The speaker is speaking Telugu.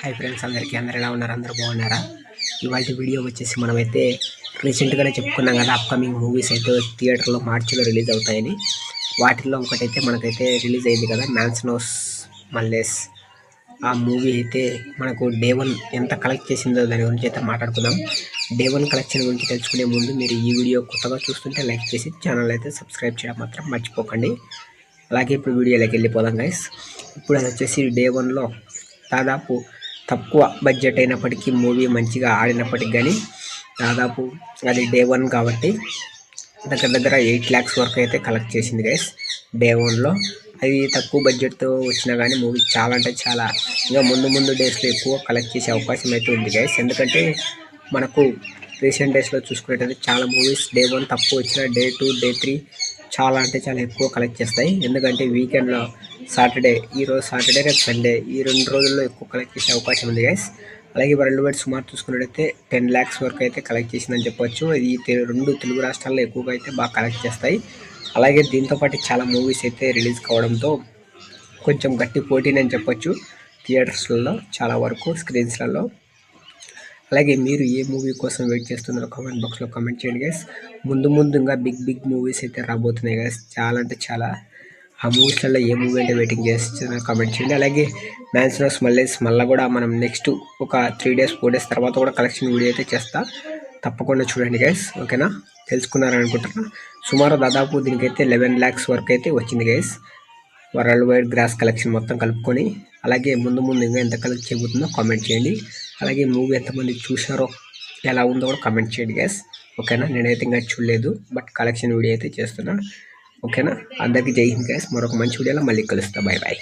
హాయ్ ఫ్రెండ్స్, అందరూ ఎలా ఉన్నారు? అందరూ బాగున్నారా? ఇవాళ వీడియో వచ్చేసి మనమైతే రీసెంట్గానే చెప్పుకున్నాం కదా, అప్కమింగ్ మూవీస్ అయితే థియేటర్లో మార్చిలో రిలీజ్ అవుతాయని. వాటిల్లో ఒకటైతే మనకైతే రిలీజ్ అయింది కదా, మ్యాన్స్నోస్ మల్లేస్. ఆ మూవీ అయితే మనకు డే 1 ఎంత కలెక్ట్ చేసిందో దాని గురించి అయితే మాట్లాడుకుందాం. డే 1 కలెక్షన్ గురించి తెలుసుకునే ముందు మీరు ఈ వీడియో కొత్తగా చూస్తుంటే లైక్ చేసి ఛానల్ అయితే సబ్స్క్రైబ్ చేయడం మాత్రం మర్చిపోకండి. అలాగే ఇప్పుడు వీడియోలోకి వెళ్ళిపోదాం గైస్. ఇప్పుడు అది వచ్చేసి డే 1లో దాదాపు తక్కువ బడ్జెట్ అయినప్పటికీ మూవీ మంచిగా ఆడినప్పటికి కానీ దాదాపు అది డే 1 కాబట్టి దగ్గర 8 lakhs వరకు అయితే కలెక్ట్ చేసింది గైస్ డే 1లో. అది తక్కువ బడ్జెట్తో వచ్చినా కానీ మూవీ చాలా అంటే చాలా ఇంకా ముందు డేస్లో ఎక్కువ కలెక్ట్ చేసే అవకాశం అయితే ఉంది గైస్. ఎందుకంటే మనకు రీసెంట్ డేస్లో చూసుకునేటైతే చాలా మూవీస్ డే 1 తక్కువ వచ్చిన డే 2 డే 3 చాలా అంటే చాలా ఎక్కువ కలెక్ట్ చేస్తాయి. ఎందుకంటే వీకెండ్లో సాటర్డే, ఈరోజు సాటర్డే రేపు సండే, ఈ 2 రోజుల్లో ఎక్కువ కలెక్ట్ చేసే అవకాశం ఉంది గైస్. అలాగే వరల్డ్ వైడ్ సుమారు చూసుకున్నట్టయితే 10 lakhs వరకు అయితే కలెక్ట్ చేసిందని చెప్పొచ్చు. ఈ 2 తెలుగు రాష్ట్రాల్లో ఎక్కువగా అయితే బాగా కలెక్ట్ చేస్తాయి. అలాగే దీంతోపాటు చాలా మూవీస్ అయితే రిలీజ్ కావడంతో కొంచెం గట్టి పోటీని చెప్పొచ్చు థియేటర్స్లలో, చాలా వరకు స్క్రీన్స్లలో. అలాగే మీరు ఏ మూవీ కోసం వెయిట్ చేస్తున్నారో కామెంట్ బాక్స్లో కామెంట్ చేయండి గైస్. ముందు ఇంకా బిగ్ మూవీస్ అయితే రాబోతున్నాయి గైస్, చాలా అంటే చాలా. ఆ మూవీస్లలో ఏ మూవీ అంటే వెయిటింగ్ చేస్తున్నారో కామెంట్ చేయండి. అలాగే మ్యాన్స్నోస్ మల్లేస్ మళ్ళీ కూడా మనం నెక్స్ట్ ఒక 3 days 4 days తర్వాత కూడా కలెక్షన్ వీడియో అయితే చేస్తా, తప్పకుండా చూడండి గైస్. ఓకేనా? తెలుసుకున్నారనుకుంటున్నా. సుమారు దాదాపు దీనికైతే 11 lakhs వరకు అయితే వచ్చింది guys, world wide gross collection మొత్తం కలుపుకొని. అలాగే ముందు ఇంకా ఎంత కలెక్ట్ చేయబోతుందో కామెంట్ చేయండి. అలాగే మూవీ ఎంతమంది చూసారో, ఎలా ఉందో కూడా కామెంట్ చేయండి గైస్. ఓకేనా? నేనైతే ఇంకా చూడలేదు, బట్ కలెక్షన్ వీడియో అయితే చేస్తున్నా. ఓకేనా? అందరికీ జై హింద్ గైస్. మరొక మంచి వీడియోలో మళ్ళీ కలుస్తా. Bye bye.